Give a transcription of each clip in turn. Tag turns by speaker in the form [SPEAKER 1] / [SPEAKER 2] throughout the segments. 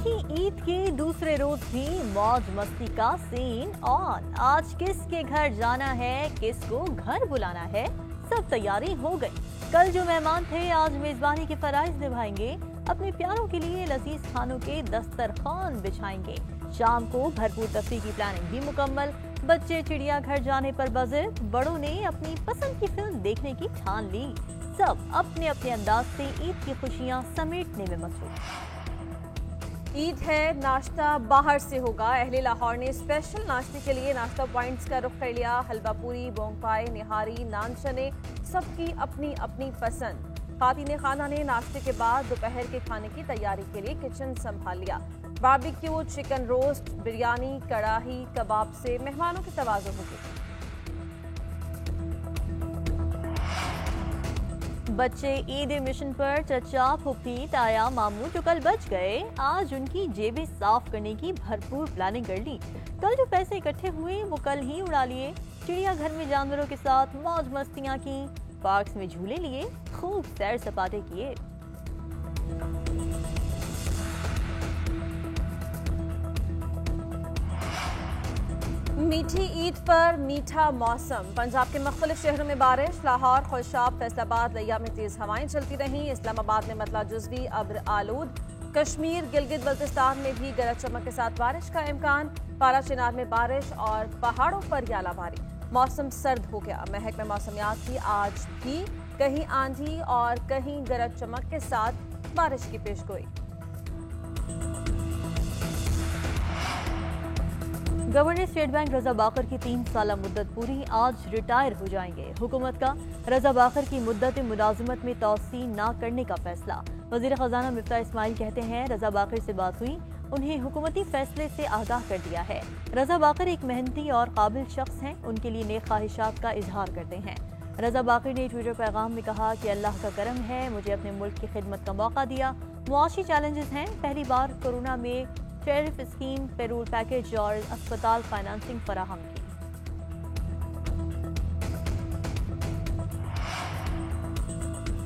[SPEAKER 1] मीठी ईद के दूसरे रोज भी मौज मस्ती का सीन ऑन। आज किसके घर जाना है, किसको घर बुलाना है, सब तैयारी हो गई। कल जो मेहमान थे आज मेजबानी के फराइज निभाएंगे, अपने प्यारों के लिए लजीज खानों के दस्तरखान बिछाएंगे। शाम को भरपूर तफरीह की प्लानिंग भी मुकम्मल। बच्चे चिड़ियाघर जाने पर बज़िद, बड़ों ने अपनी पसंद की फिल्म देखने की ठान ली। सब अपने अपने अंदाज से ईद की खुशियां समेटने में मसरूफ।
[SPEAKER 2] ईद है, नाश्ता बाहर से होगा। अहले लाहौर ने स्पेशल नाश्ते के लिए नाश्ता पॉइंट्स का रुख कर लिया। हलवा पूरी, बोंग पाए, निहारी, नान चने, सबकी अपनी अपनी पसंद। खातिन खाना ने नाश्ते के बाद दोपहर के खाने की तैयारी के लिए किचन संभाल लिया। बारबेक्यू, चिकन रोस्ट, बिरयानी, कड़ाही, कबाब से मेहमानों की तवाज़ुन होगी।
[SPEAKER 1] बच्चे ईद मिशन पर, चचा, फूफी, ताया, मामू जो कल बच गए, आज उनकी जेबें साफ करने की भरपूर प्लानिंग कर ली। कल जो पैसे इकट्ठे हुए वो कल ही उड़ा लिए। चिड़ियाघर में जानवरों के साथ मौज मस्तियां की, पार्क्स में झूले लिए, खूब सैर सपाटे किए।
[SPEAKER 2] मीठी ईद पर मीठा मौसम। पंजाब के मुख्तलिफ शहरों में बारिश। लाहौर, खुशाब, फैसलाबाद, लिया में तेज हवाएं चलती रहीं। इस्लामाबाद में मतला जुज़वी अब्र आलूद। कश्मीर, गिलगित बल्तिस्तान में भी गरज चमक के साथ बारिश का इम्कान। पारा चिनार में बारिश और पहाड़ों पर यालाबारी। मौसम सर्द हो गया। महकमा मौसमियात की आज भी कहीं आंधी और कहीं गरज चमक के साथ बारिश की पेशगोई।
[SPEAKER 1] गवर्नर स्टेट बैंक रजा बाकर की 3 साल मुद्दत पूरी, आज रिटायर हो जाएंगे। हुकूमत का रजा बाकर की मुद्दत मुलाजमत में तौसी न करने का फैसला। वजीर खजाना मिफ्ता इस्माइल कहते हैं रजा बाकर से बात हुई, उन्हें हुकूमती फैसले से आगाह कर दिया है। रजा बाकर एक मेहनती और काबिल शख्स हैं, उनके लिए नेक ख्वाहिशात का इजहार करते हैं। रजा बाकर ने ट्विटर पैगाम में कहा कि अल्लाह का करम है, मुझे अपने मुल्क की खिदमत का मौका दिया। मुआशी चैलेंजेस हैं, पहली बार कोरोना में टेरिफ स्कीम, पेरोल पैकेज और अस्पताल फाइनेंसिंग फराहम की।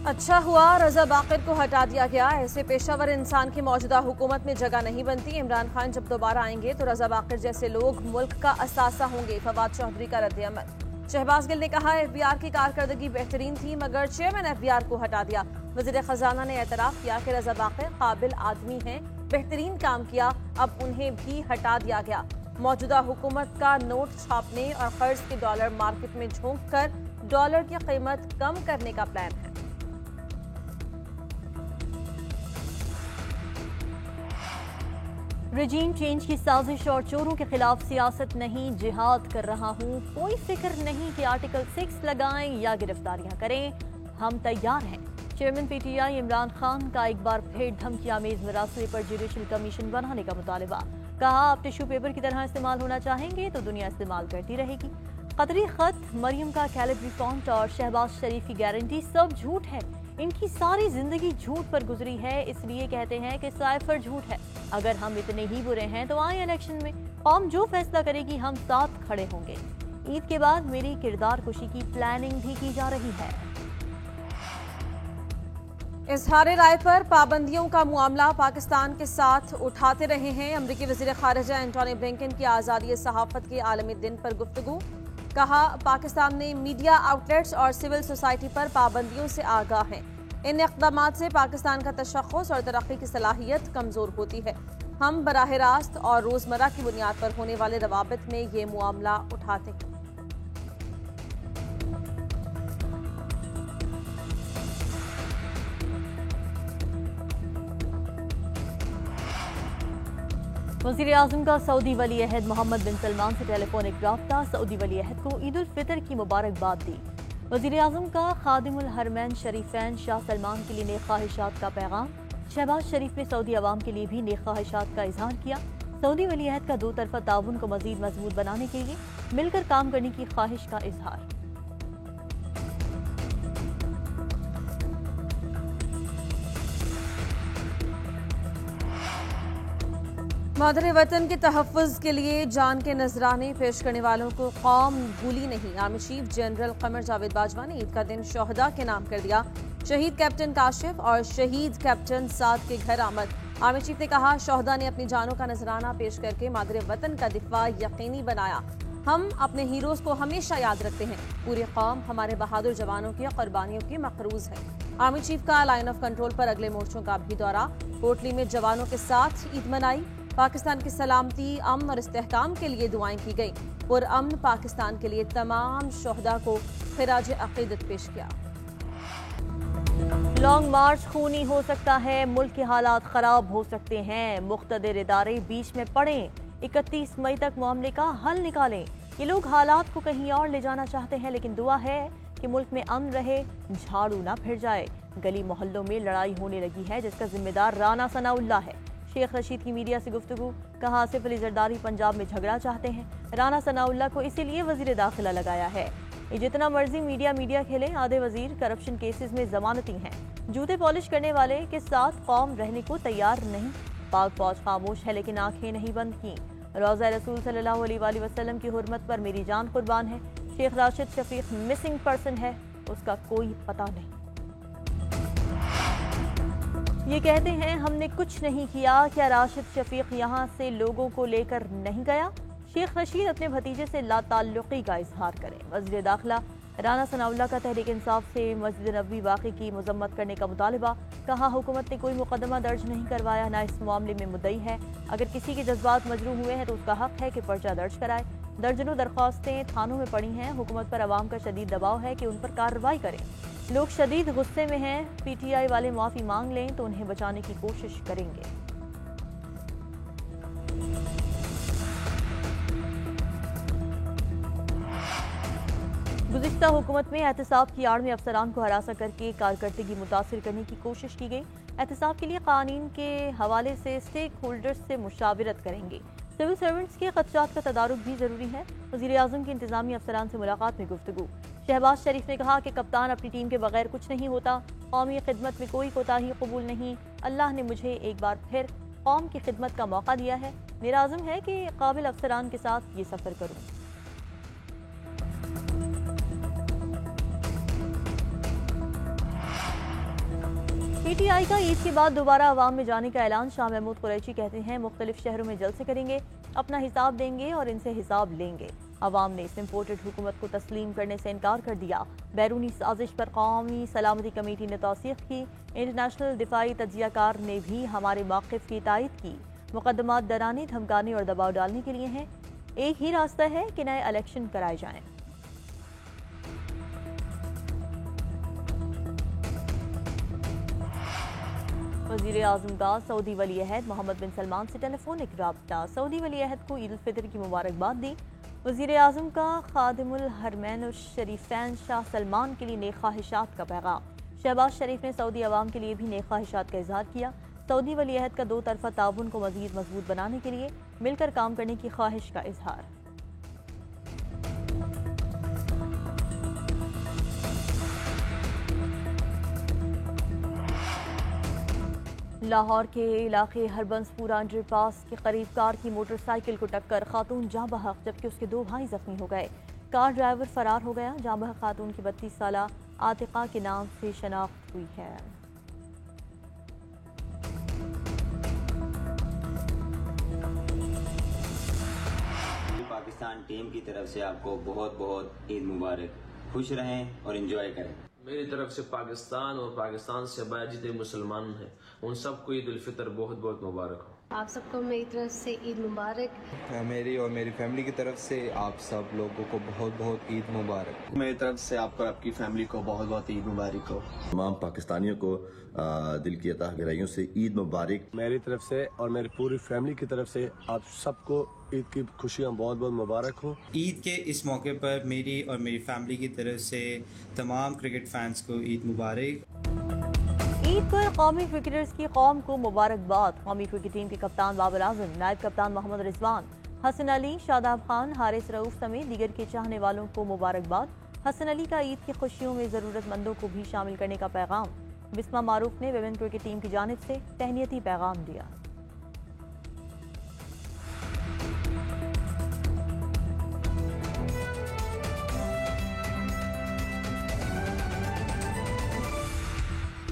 [SPEAKER 2] अच्छा हुआ रजा बाकर को हटा दिया गया। ऐसे पेशावर इंसान की मौजूदा हुकूमत में जगह नहीं बनती। इमरान खान जब दोबारा आएंगे तो रजा बाकर जैसे लोग मुल्क का असासा होंगे। फवाद चौधरी का रद्द-ए-अमल। शहबाज गिल ने कहा एफबीआर की कारकर्दगी बेहतरीन थी मगर चेयरमैन एफबीआर को हटा दिया। वजीर खजाना ने एतराफ किया कि रजा बाकर काबिल आदमी हैं, बेहतरीन काम किया, अब उन्हें भी हटा दिया गया। मौजूदा हुकूमत का नोट छापने और कर्ज के डॉलर मार्केट में झोंक कर डॉलर की कीमत कम करने का प्लान है।
[SPEAKER 1] रजीम चेंज की साजिश और चोरों के खिलाफ सियासत नहीं, जिहाद कर रहा हूँ। कोई फिक्र नहीं कि आर्टिकल 6 लगाएं या गिरफ्तारियां करें, हम तैयार हैं। चेयरमैन पीटीआई इमरान खान का एक बार फिर धमकियामेज मरासले पर जुडिशल कमीशन बनाने का मुतालबा। कहा आप टिश्यू पेपर की तरह इस्तेमाल होना चाहेंगे तो दुनिया इस्तेमाल करती रहेगी। कतरी खत, मरियम का कैलिब्री फॉन्ट और शहबाज शरीफ की गारंटी सब झूठ है। इनकी सारी जिंदगी झूठ पर गुजरी है, इसलिए कहते हैं कि साइफर झूठ है। अगर हम इतने ही बुरे हैं तो आए इलेक्शन में, कौम जो फैसला करेगी हम साथ खड़े होंगे। ईद के बाद मेरी किरदार कुशी की प्लानिंग भी की जा रही है।
[SPEAKER 2] इजहार राय पर पाबंदियों का मामला पाकिस्तान के साथ उठाते रहे हैं। अमरीकी वजीर खारिजा एंटोनी ब्लिंकन की आज़ादी सहाफत के आलमी दिन पर गुफ्तगू। कहा पाकिस्तान ने मीडिया आउटलेट्स और सिविल सोसाइटी पर पाबंदियों से आगाह हैं। इन इक़दामात से पाकिस्तान का तशख़्ख़ुस और तरक्की की सलाहियत कमज़ोर होती है। हम बराह रास्त और रोज़मर्रा की बुनियाद पर होने वाले रवाबित में ये मामला उठाते हैं।
[SPEAKER 1] वज़ीर आज़म का सऊदी वली अहद मोहम्मद बिन सलमान से टेलीफोनिक राब्ता। सऊदी वली अहद को ईद उल फितर की मुबारकबाद दी। वज़ीर आज़म का खादिमुल हरमैन शरीफैन शाह सलमान के लिए नेक ख्वाहिशात का पैगाम। शहबाज शरीफ ने सऊदी अवाम के लिए भी नेक ख्वाहिशात का इजहार किया। सऊदी वली अहद का 2 तरफ़ा ताउन को मज़ीद मजबूत बनाने के लिए मिलकर काम करने की ख्वाहिश का इजहार।
[SPEAKER 2] मादर वतन के तहफ़्फ़ुज़ के लिए जान के नजराने पेश करने वालों को कौम भूली नहीं। Army chief general Qamar Javed Bajwa ने ईद का दिन शोहदा के नाम कर दिया। शहीद कैप्टन काशिफ और शहीद कैप्टन साद के घर आमद आर्मी चीफ ने कहा, शोहदा ने अपनी जानों का नजराना पेश करके मादरे वतन का दिफा यकीनी बनाया। हम अपने हीरोज को हमेशा याद रखते हैं। पूरी कौम हमारे बहादुर जवानों की कुर्बानियों की मकरूज है। आर्मी चीफ का लाइन ऑफ कंट्रोल पर अगले मोर्चों का भी दौरा। कोटली में जवानों के साथ ईद मनाई। पाकिस्तान की सलामती, अमन और इस्तेहकाम के लिए दुआएं की गई। पुरअमन पाकिस्तान के लिए तमाम शोहदा को खिराज अकीदत पेश किया।
[SPEAKER 1] लॉन्ग मार्च खूनी हो सकता है, मुल्क के हालात खराब हो सकते हैं, मुख्तदिर इदारे बीच में पड़े। 31 मई तक मामले का हल निकालें। ये लोग हालात को कहीं और ले जाना चाहते हैं, लेकिन दुआ है कि मुल्क में अमन रहे, झाड़ू ना फिर जाए। गली मोहल्लों में लड़ाई होने लगी है, जिसका जिम्मेदार राना सनाउल्लाह है। शेख रशीद की मीडिया से गुफ्तगू, कहा आसिफ अली जरदारी पंजाब में झगड़ा चाहते हैं। राना सनाउल्लाह को इसीलिए वजीर दाखिला लगाया है। ये जितना मर्जी मीडिया खेले, आधे वजीर करप्शन केसेस में जमानती हैं। जूते पॉलिश करने वाले के साथ कौम रहने को तैयार नहीं। पाक फौज खामोश है, लेकिन आंखें नहीं बंद की। रोज़ा रसूल सल्लल्लाहु अलैहि वसल्लम की हुर्मत पर मेरी जान कुर्बान है। शेख राशिद शफीक मिसिंग पर्सन है, उसका कोई पता नहीं। ये कहते हैं हमने कुछ नहीं किया, क्या राशिद शफीक यहाँ से लोगों को लेकर नहीं गया? शेख रशीद अपने भतीजे से लाताल्लुकी का इजहार करें। वज़ीर दाखिला राना सनाउल्लाह का तहरीक इंसाफ से मस्जिद नबवी वाक़े की मजम्मत करने का मुतालबा। कहा हुकूमत ने कोई मुकदमा दर्ज नहीं करवाया, ना इस मामले में मुद्दई है। अगर किसी के जज्बात मजरूह हुए हैं तो उसका हक है कि पर्चा दर्ज कराए। दर्जनों दरख्वास्तें थानों में पड़ी हैं। हुकूमत पर अवाम का शदीद दबाव है कि उन पर कार्रवाई करें। लोग शदीद गुस्से में हैं। PTI वाले माफ़ी मांग लें तो उन्हें बचाने की कोशिश करेंगे। गुज़िश्ता हुकूमत में एहतसाब की आड़ में अफसरान को हरासा करके कारकर्दगी मुतासिर करने की कोशिश की गई। एहतसाब के लिए कानून के हवाले से स्टेक होल्डर्स से मुशावरत करेंगे। सिविल सर्वेंट्स के खदशात का तदारुक भी जरूरी है। वज़ीर आज़म की इंतजामी अफसरान से मुलाकात में गुफ्तगू। शहबाज शरीफ ने कहा कि कप्तान अपनी टीम के बगैर कुछ नहीं होता। कौमी खिदमत में कोई कोताही कबूल नहीं। अल्लाह ने मुझे एक बार फिर कौम की खिदमत का मौका दिया है। मेरा आज़म है कि काबिल अफसरान के साथ ये सफ़र करूँ। PTI का ईद के बाद दोबारा अवाम में जाने का ऐलान। शाह महमूद कुरैशी कहते हैं मुख्तलिफ शहरों में जलसे करेंगे, अपना हिसाब देंगे और इनसे हिसाब लेंगे। अवाम ने इस इम्पोर्टेड हुकूमत को तस्लीम करने से इनकार कर दिया। बैरूनी साजिश पर कौमी सलामती कमेटी ने तौसीक़ की। इंटरनेशनल दिफाई तज्जियाकार ने भी हमारे मौक़िफ़ की तायद की। मुकदमात डराने, धमकाने और दबाव डालने के लिए हैं। एक ही रास्ता है कि नए इलेक्शन कराए जाएं। वज़ीर आज़म का सऊदी वली अहद मोहम्मद बिन सलमान से टेलीफोनिक राब्ता। सऊदी वली अहद को ईद उल फितर की मुबारकबाद दी। वज़ीर आज़म का खादिमुल हरमैन शरीफैन शाह सलमान के लिए नेक ख्वाहिशात का पैगाम। शहबाज शरीफ ने सऊदी अवाम के लिए भी नेक ख्वाहिशात का इजहार किया। सऊदी वली अहद का 2 तरफ़ा ताउन को मज़ीद मजबूत बनाने के लिए मिलकर काम करने की ख्वाहिश का इजहार। लाहौर के इलाके हरबंसपुरा अंडरपास के करीब कार की मोटरसाइकिल को टक्कर, खातून जाँ बहक जबकि उसके 2 भाई जख्मी हो गए। कार ड्राइवर फरार हो गया। जाँ बहक खातून की 32 साला आतिका के नाम से शनाख्त हुई है।
[SPEAKER 3] पाकिस्तान टीम की तरफ से आपको बहुत बहुत ईद मुबारक। खुश रहें और एंजॉय करें।
[SPEAKER 4] मेरी तरफ से पाकिस्तान और पाकिस्तान से बाहर जितने मुसलमान हैं उन सबको ईद उल फितर बहुत बहुत मुबारक हो।
[SPEAKER 5] आप सबको मेरी तरफ से ईद मुबारक।
[SPEAKER 6] मेरी और मेरी फैमिली की तरफ से आप सब लोगों को बहुत बहुत ईद मुबारक।
[SPEAKER 7] मेरी तरफ से आपको, आपकी फैमिली को बहुत बहुत ईद मुबारक हो।
[SPEAKER 8] तमाम पाकिस्तानियों को दिल की अता गहराइयों से ईद मुबारक।
[SPEAKER 9] मेरी तरफ से और मेरी पूरी फैमिली की तरफ से आप सबको ईद की खुशियाँ बहुत बहुत मुबारक हो।
[SPEAKER 10] ईद के इस मौके पर मेरी और मेरी फैमिली की तरफ से तमाम क्रिकेट फैंस को ईद मुबारक।
[SPEAKER 1] ईद पर कौमी क्रिकेटर्स की कौम को मुबारकबाद। कौमी क्रिकेट टीम के कप्तान बाबर आजम, नायब कप्तान मोहम्मद रिजवान, हसन अली, शादाब खान, हारिस रऊफ समेत दीगर के चाहने वालों को मुबारकबाद। हसन अली का ईद की खुशियों में ज़रूरतमंदों को भी शामिल करने का पैगाम। बिस्मा मारूफ ने विमेन क्रिकेट टीम की जानिब से तहनीती पैगाम दिया।